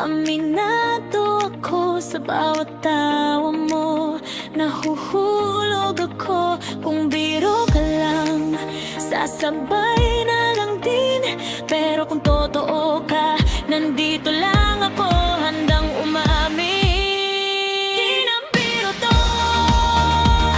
Aminado ako sa bawat tawa mo. Nahuhulog ako kung biro ka lang. Sasabay na lang din, pero kung totoo ka, nandito lang ako, handang umamin. Di na biro to.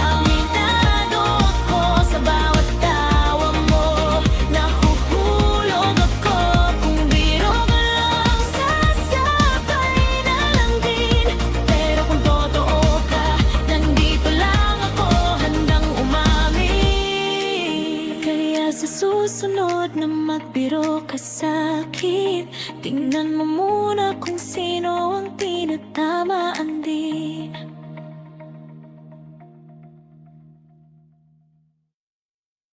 Aminado ako sa bawat tawa mo. Nahuhulog ako kung biro ka lang. Sasabay na lang din, pero kung totoo ka, nandito lang ako, handang umamin. Kaya sa susunod na magbiro ka sa'kin, tingnan mo muna kung sino ang tinatamaan